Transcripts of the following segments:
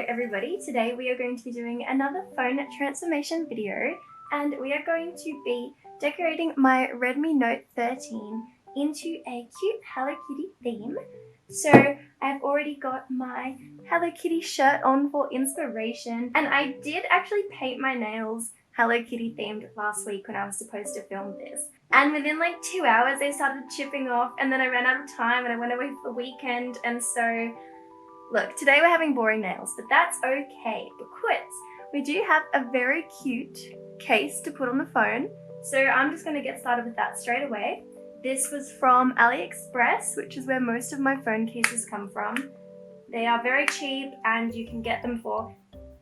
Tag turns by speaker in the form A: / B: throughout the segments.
A: everybody, today we are going to be doing another phone transformation video and we are going to be decorating my Redmi Note 13 into a cute Hello Kitty theme. So I've already got my Hello Kitty shirt on for inspiration, and I did actually paint my nails Hello Kitty themed last week when I was supposed to film this. And within like 2 hours they started chipping off, and then I ran out of time and I went away for the weekend, and so look, today we're having boring nails, but that's okay because we do have a very cute case to put on the phone. So I'm just going to get started with that straight away. This was from AliExpress, which is where most of my phone cases come from. They are very cheap and you can get them for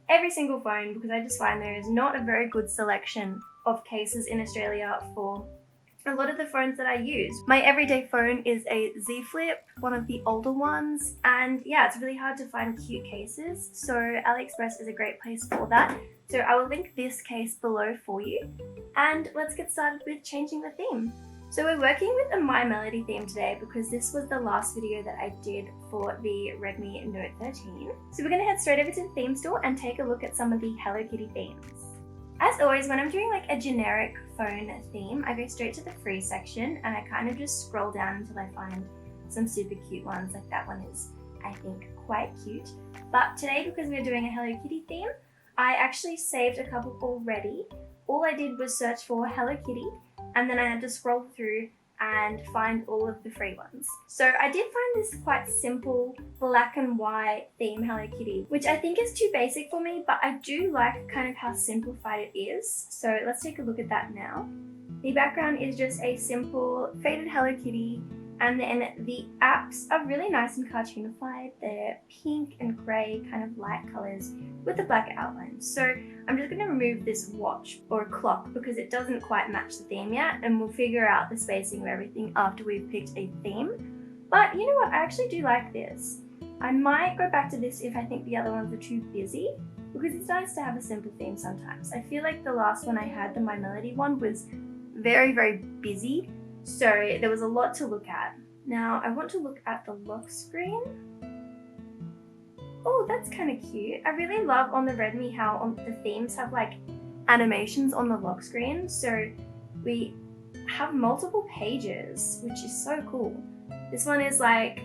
A: every single phone because I just find there is not a very good selection of cases in Australia for a lot of the phones that I use. My everyday phone is a Z Flip, one of the older ones, and yeah, it's really hard to find cute cases, so AliExpress is a great place for that. So I will link this case below for you, and let's get started with changing the theme. So we're working with a My Melody theme today because this was the last video that I did for the Redmi Note 13. So we're going to head straight over to the theme store and take a look at some of the Hello Kitty themes. As always, when I'm doing like a generic phone theme, I go straight to the free section and I kind of just scroll down until I find some super cute ones. Like that one is, I think, quite cute. But today, because we're doing a Hello Kitty theme, I actually saved a couple already. All I did was search for Hello Kitty, and then I had to scroll through and find all of the free ones. So I did find this quite simple black and white theme Hello Kitty, which I think is too basic for me, but I do like kind of how simplified it is. So let's take a look at that now. The background is just a simple faded Hello Kitty, and then the apps are really nice and cartoonified. They're pink and grey kind of light colours with the black outlines. So I'm just going to remove this watch or clock because it doesn't quite match the theme yet, and we'll figure out the spacing of everything after we've picked a theme. But you know what, I actually do like this. I might go back to this if I think the other ones are too busy, because it's nice to have a simple theme sometimes. I feel like the last one I had, the My Melody one, was very, very busy, so there was a lot to look at. Now I want to look at the lock screen. Oh, that's kind of cute. I really love on the Redmi how the themes have like animations on the lock screen. So we have multiple pages, which is so cool. This one is like,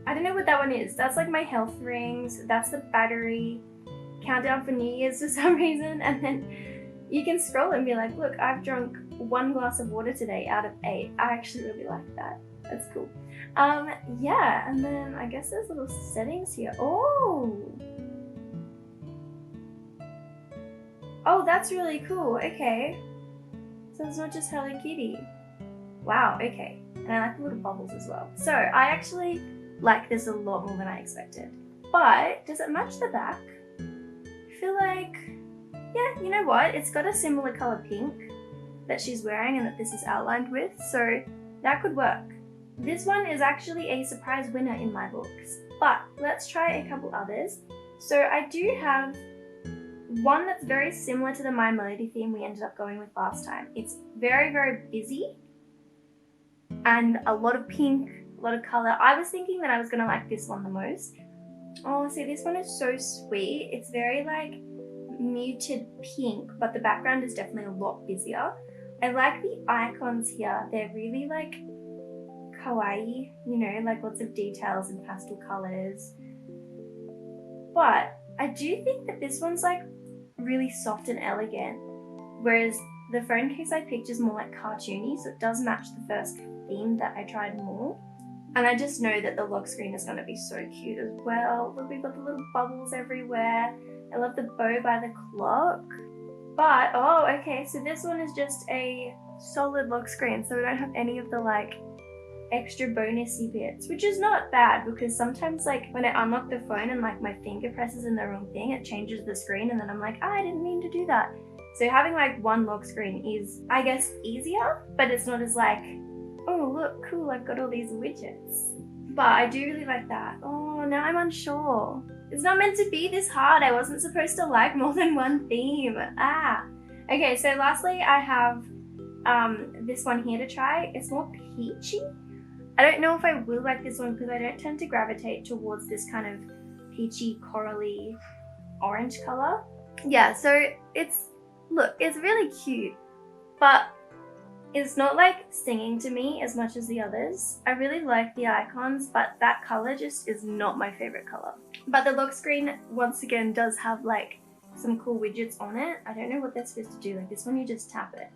A: I don't know what that one is. That's like my health rings. That's the battery. Countdown for New Year's for some reason. And then you can scroll and be like, look, I've drunk 1 glass of water today out of 8. I actually really like that. That's cool. Yeah, and then I guess there's little settings here. Oh, that's really cool. Okay, so it's not just Hello Kitty. Wow, okay. And I like the little bubbles as well. So I actually like this a lot more than I expected. But does it match the back? I feel like, yeah, you know what? It's got a similar color pink that she's wearing and that this is outlined with, so that could work. This one is actually a surprise winner in my books, but let's try a couple others. So I do have one that's very similar to the My Melody theme we ended up going with last time. It's very, very busy and a lot of pink, a lot of color. I was thinking that I was gonna like this one the most. Oh, see, this one is so sweet. It's very like muted pink, but the background is definitely a lot busier. I like the icons here. They're really like kawaii, you know, like lots of details and pastel colors. But I do think that this one's like really soft and elegant, whereas the phone case I picked is more like cartoony, so it does match the first theme that I tried more. And I just know that the lock screen is going to be so cute as well. Look, we've got the little bubbles everywhere. I love the bow by the clock. But, oh, okay, so this one is just a solid lock screen, so we don't have any of the like extra bonusy bits, which is not bad because sometimes like when I unlock the phone and like my finger presses in the wrong thing, it changes the screen and then I'm like, oh, I didn't mean to do that. So having like one lock screen is, I guess, easier, but it's not as like, oh, look, cool, I've got all these widgets. But I do really like that. Oh, now I'm unsure. It's not meant to be this hard. I wasn't supposed to like more than one theme. Okay, so lastly I have this one here to try. It's more peachy. I don't know if I will like this one because I don't tend to gravitate towards this kind of peachy, corally, orange color. Yeah, so it's really cute, but it's not like singing to me as much as the others. I really like the icons, but that color just is not my favorite color. But the lock screen, once again, does have like some cool widgets on it. I don't know what they're supposed to do. Like this one, you just tap it.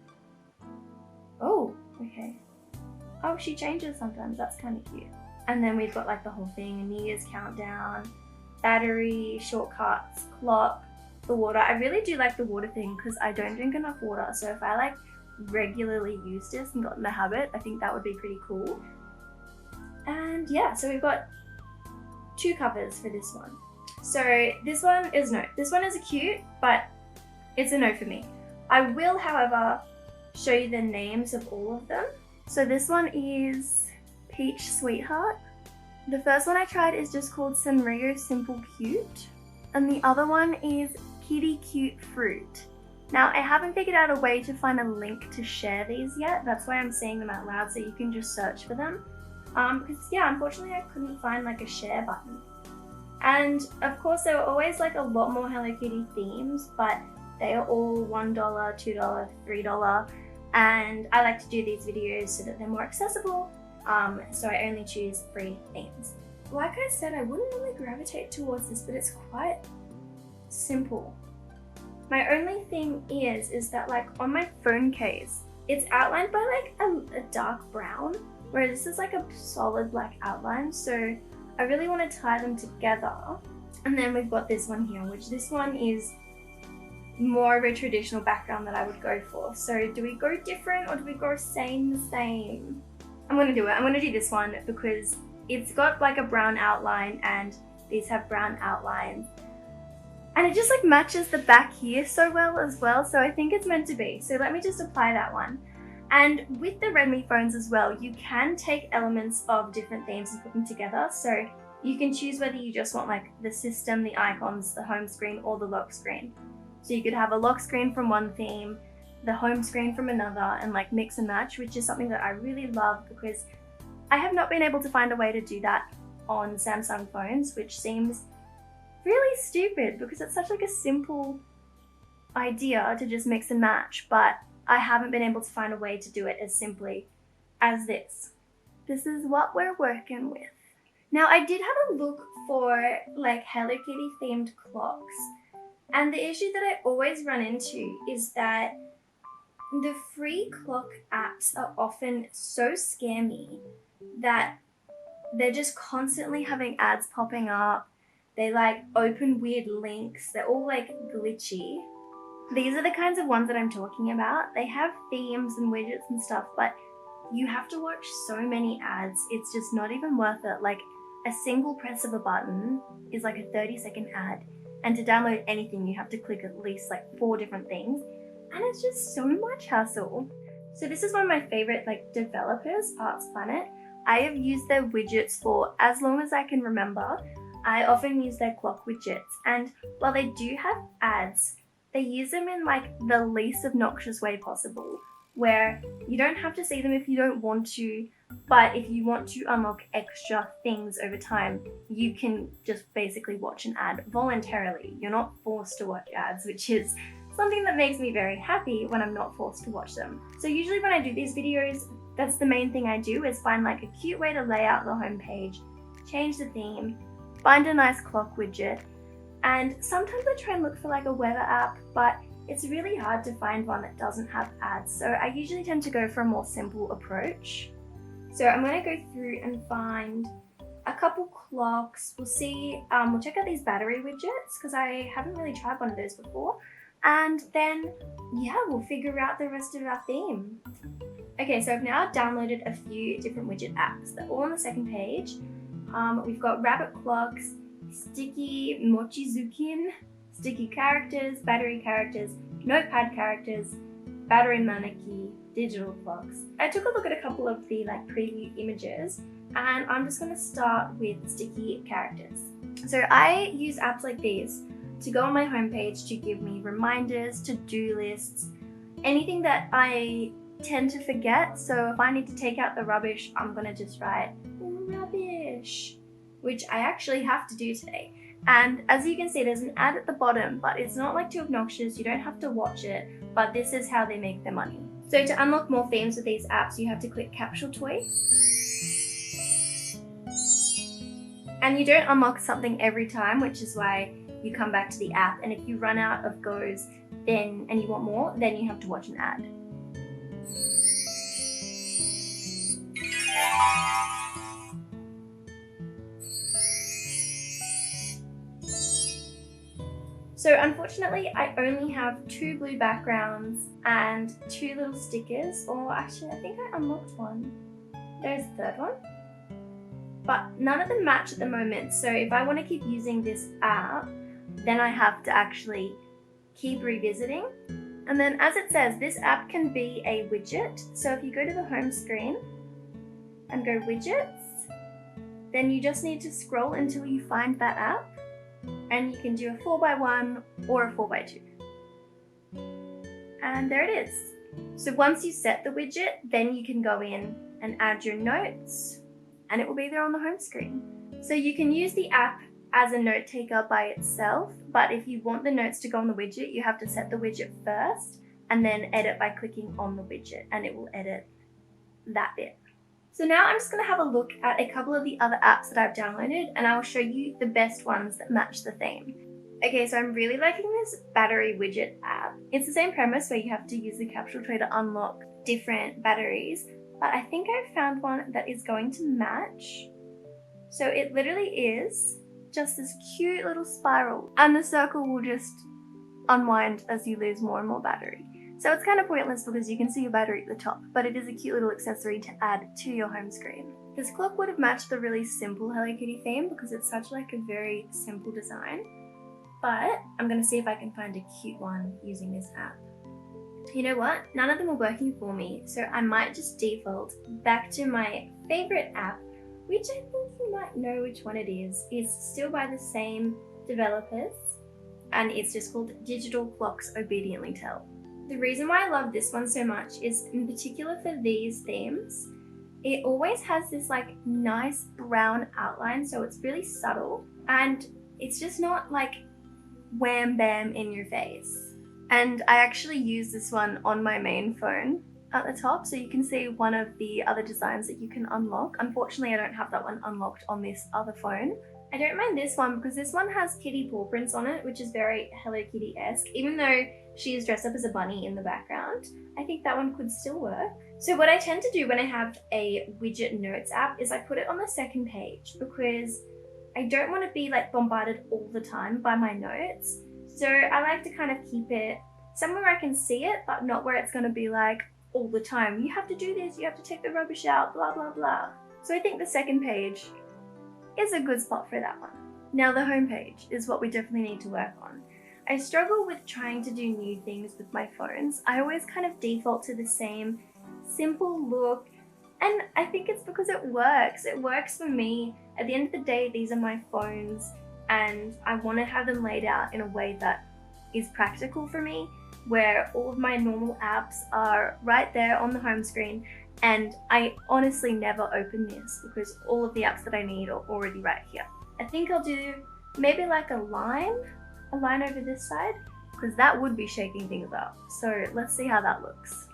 A: Oh, okay. Oh, she changes sometimes. That's kind of cute. And then we've got like the whole thing, a New Year's countdown, battery, shortcuts, clock, the water. I really do like the water thing because I don't drink enough water. So if I like regularly use this and got in the habit, I think that would be pretty cool. And yeah, so we've got 2 covers for this one. So this one is no. This one is cute, but it's a no for me. I will, however, show you the names of all of them. So this one is Peach Sweetheart. The first one I tried is just called Sanrio Simple Cute. And the other one is Kitty Cute Fruit. Now, I haven't figured out a way to find a link to share these yet. That's why I'm saying them out loud so you can just search for them. Because yeah, unfortunately I couldn't find like a share button. And of course there were always like a lot more Hello Kitty themes, but they are all $1, $2, $3. And I like to do these videos so that they're more accessible. So I only choose free themes. Like I said, I wouldn't really gravitate towards this, but it's quite simple. My only thing is that like on my phone case, it's outlined by like a dark brown, whereas this is like a solid black outline. So I really want to tie them together. And then we've got this one here, which this one is more of a traditional background that I would go for. So do we go different or do we go same? I'm gonna do it. I'm gonna do this one because it's got like a brown outline and these have brown outlines. And it just like matches the back here so well as well. So I think it's meant to be. So let me just apply that one. And with the Redmi phones as well, you can take elements of different themes and put them together. So you can choose whether you just want like the system, the icons, the home screen, or the lock screen. So you could have a lock screen from one theme, the home screen from another, and like mix and match, which is something that I really love because I have not been able to find a way to do that on Samsung phones, which seems really stupid because it's such like a simple idea to just mix and match, but I haven't been able to find a way to do it as simply as this. This is what we're working with. Now I did have a look for like Hello Kitty themed clocks, and the issue that I always run into is that the free clock apps are often so scammy that they're just constantly having ads popping up. They like open weird links. They're all like glitchy. These are the kinds of ones that I'm talking about. They have themes and widgets and stuff, but you have to watch so many ads. It's just not even worth it. Like a single press of a button is like a 30-second ad. And to download anything, you have to click at least like 4 different things. And it's just so much hassle. So this is one of my favorite like developers, Arts Planet. I have used their widgets for as long as I can remember. I often use their clock widgets, and while they do have ads, they use them in like the least obnoxious way possible, where you don't have to see them if you don't want to, but if you want to unlock extra things over time, you can just basically watch an ad voluntarily. You're not forced to watch ads, which is something that makes me very happy when I'm not forced to watch them. So usually when I do these videos, that's the main thing I do, is find like a cute way to lay out the homepage, change the theme, find a nice clock widget, and sometimes I try and look for like a weather app, but it's really hard to find one that doesn't have ads. So I usually tend to go for a more simple approach. So I'm going to go through and find a couple clocks. We'll see, we'll check out these battery widgets because I haven't really tried one of those before. And then, yeah, we'll figure out the rest of our theme. Okay, so I've now downloaded a few different widget apps. They're all on the second page. We've got rabbit clocks, sticky Mochizukin, sticky characters, battery characters, notepad characters, battery maneki, digital clocks. I took a look at a couple of the like preview images, and I'm just going to start with sticky characters. So I use apps like these to go on my homepage to give me reminders, to-do lists, anything that I tend to forget. So if I need to take out the rubbish, I'm going to just write rubbish, which I actually have to do today. And as you can see, there's an ad at the bottom, but it's not like too obnoxious. You don't have to watch it, but this is how they make their money. So to unlock more themes with these apps, you have to click Capsule Toy. And you don't unlock something every time, which is why you come back to the app. And if you run out of goes and you want more, then you have to watch an ad. So unfortunately, I only have 2 blue backgrounds and 2 little stickers, or actually I think I unlocked one. There's the third one. But none of them match at the moment, so if I want to keep using this app, then I have to actually keep revisiting. And then as it says, this app can be a widget. So if you go to the home screen and go widgets, then you just need to scroll until you find that app. And you can do a 4x1 or a 4x2. And there it is. So once you set the widget, then you can go in and add your notes and it will be there on the home screen. So you can use the app as a note taker by itself, but if you want the notes to go on the widget, you have to set the widget first and then edit by clicking on the widget and it will edit that bit. So now I'm just going to have a look at a couple of the other apps that I've downloaded and I will show you the best ones that match the theme. Okay, so I'm really liking this battery widget app. It's the same premise where you have to use the capsule tray to unlock different batteries, but I think I've found one that is going to match. So it literally is just this cute little spiral and the circle will just unwind as you lose more and more battery. So it's kind of pointless because you can see your battery at the top, but it is a cute little accessory to add to your home screen. This clock would have matched the really simple Hello Kitty theme because it's such like a very simple design, but I'm going to see if I can find a cute one using this app. You know what? None of them are working for me, so I might just default back to my favorite app, which I think you might know which one it is. It's still by the same developers, and it's just called Digital Clocks Obediently Tell. The reason why I love this one so much is in particular for these themes, it always has this like nice brown outline, so it's really subtle and it's just not like wham bam in your face. And I actually use this one on my main phone at the top, so you can see one of the other designs that you can unlock. Unfortunately, I don't have that one unlocked on this other phone. I don't mind this one because this one has kitty paw prints on it, which is very Hello Kitty-esque, even though she is dressed up as a bunny in the background. I think that one could still work. So what I tend to do when I have a widget notes app is I put it on the second page because I don't want to be like bombarded all the time by my notes. So I like to kind of keep it somewhere I can see it, but not where it's going to be like all the time. You have to do this, you have to take the rubbish out, blah, blah, blah. So I think the second page is a good spot for that one. Now the home page is what we definitely need to work on. I struggle with trying to do new things with my phones. I always kind of default to the same simple look, and I think it's because it works. It works for me. At the end of the day, these are my phones and I want to have them laid out in a way that is practical for me, where all of my normal apps are right there on the home screen, and I honestly never open this because all of the apps that I need are already right here. I think I'll do maybe like a line over this side, because that would be shaking things up. So let's see how that looks.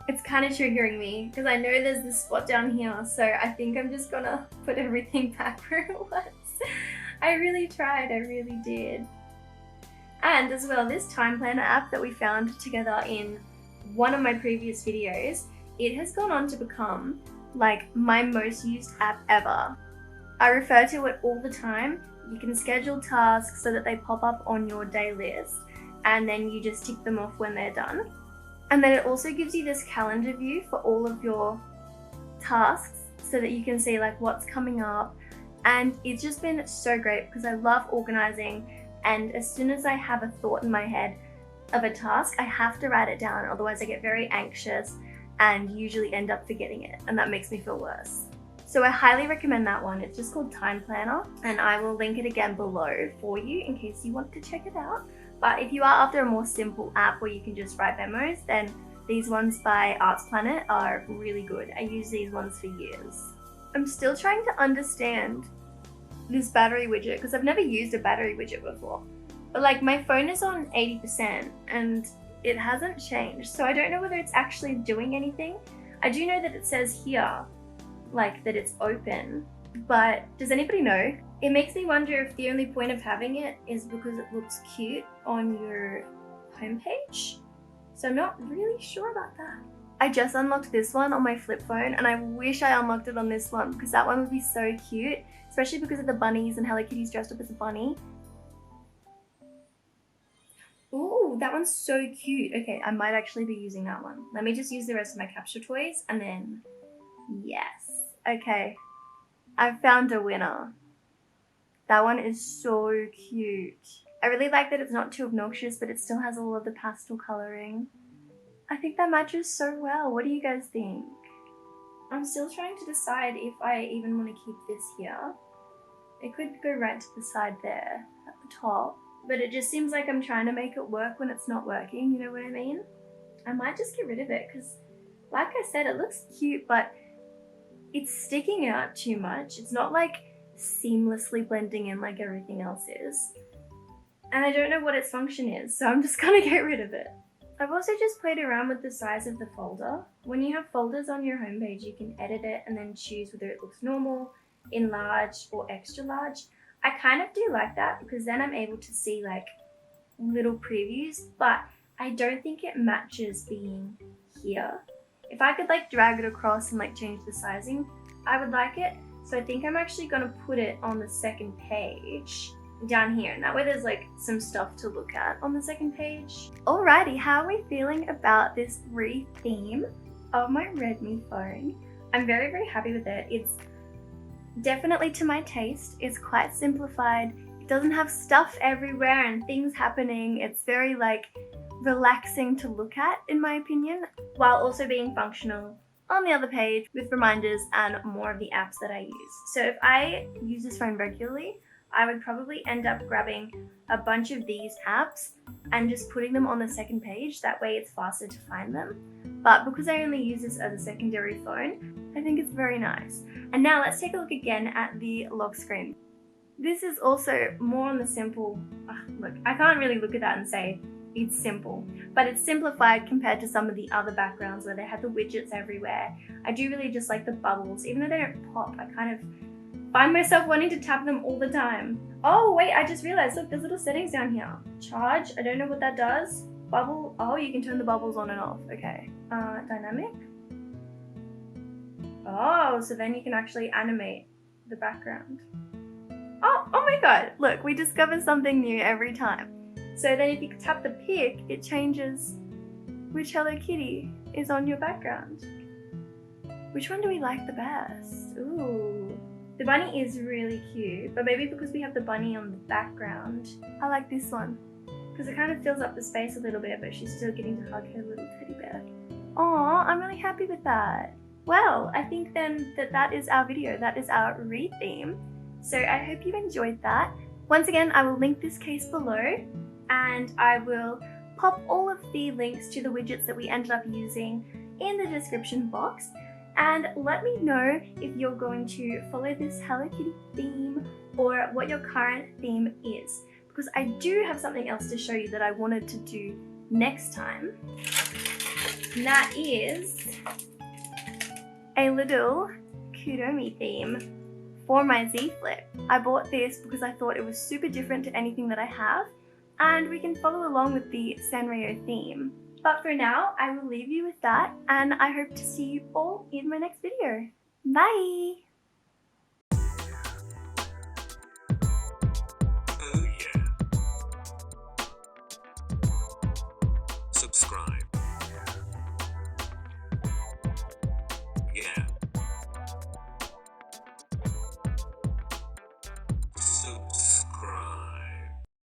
A: It's kind of triggering me because I know there's this spot down here, so I think I'm just gonna put everything back where it was. I really tried, I really did. And as well, this time planner app that we found together in one of my previous videos, it has gone on to become like my most used app ever. I refer to it all the time. You can schedule tasks so that they pop up on your day list and then you just tick them off when they're done. And then it also gives you this calendar view for all of your tasks so that you can see like what's coming up. And it's just been so great because I love organizing, and as soon as I have a thought in my head of a task, I have to write it down, otherwise I get very anxious and usually end up forgetting it, and that makes me feel worse. So I highly recommend that one. It's just called Time Planner, and I will link it again below for you in case you want to check it out. But if you are after a more simple app where you can just write memos, then these ones by Arts Planet are really good. I use these ones for years. I'm still trying to understand this battery widget because I've never used a battery widget before. But like my phone is on 80% and it hasn't changed, so I don't know whether it's actually doing anything. I do know that it says here, like, that it's open, but does anybody know? It makes me wonder if the only point of having it is because it looks cute on your homepage. So I'm not really sure about that. I just unlocked this one on my flip phone and I wish I unlocked it on this one because that one would be so cute, especially because of the bunnies and Hello Kitty's dressed up as a bunny. Ooh, that one's so cute. Okay, I might actually be using that one. Let me just use the rest of my capture toys and then, yes. Okay, I've found a winner. That one is so cute. I really like that it's not too obnoxious, but it still has all of the pastel coloring. I think that matches so well. What do you guys think? I'm still trying to decide if I even want to keep this here. It could go right to the side there at the top. But it just seems like I'm trying to make it work when it's not working, you know what I mean? I might just get rid of it because, like I said, it looks cute, but it's sticking out too much. It's not like seamlessly blending in like everything else is. And I don't know what its function is, so I'm just gonna get rid of it. I've also just played around with the size of the folder. When you have folders on your homepage, you can edit it and then choose whether it looks normal, enlarged, or extra large. I kind of do like that because then I'm able to see like little previews, but I don't think it matches being here. If I could like drag it across and like change the sizing, I would like it. So I think I'm actually gonna put it on the second page down here, and that way there's like some stuff to look at on the second page. Alrighty, how are we feeling about this re-theme of my Redmi phone? I'm very, very happy with it. It's definitely to my taste. It's quite simplified. It doesn't have stuff everywhere and things happening. It's very like relaxing to look at, in my opinion, while also being functional on the other page with reminders and more of the apps that I use. So if I use this phone regularly, I would probably end up grabbing a bunch of these apps and just putting them on the second page. That way it's faster to find them. But because I only use this as a secondary phone, I think it's very nice. And now let's take a look again at the lock screen. This is also more on the simple, look, I can't really look at that and say it's simple, but it's simplified compared to some of the other backgrounds where they have the widgets everywhere. I do really just like the bubbles, even though they don't pop, I kind of find myself wanting to tap them all the time. Oh wait, I just realized, look, there's little settings down here. Charge, I don't know what that does. Bubble, oh, you can turn the bubbles on and off, okay. Dynamic. Oh, so then you can actually animate the background. Oh my god, look, we discover something new every time. So then if you tap the pic, it changes which Hello Kitty is on your background. Which one do we like the best? Ooh, the bunny is really cute, but maybe because we have the bunny on the background, I like this one. Because it kind of fills up the space a little bit, but she's still getting to hug her little teddy bear. Aw, I'm really happy with that. Well, I think then that is our video. That is our re-theme. So I hope you enjoyed that. Once again, I will link this case below and I will pop all of the links to the widgets that we ended up using in the description box. And let me know if you're going to follow this Hello Kitty theme or what your current theme is. Because I do have something else to show you that I wanted to do next time. And that is a little Kudomi theme for my Z Flip. I bought this because I thought it was super different to anything that I have, and we can follow along with the Sanrio theme. But for now, I will leave you with that, and I hope to see you all in my next video. Bye!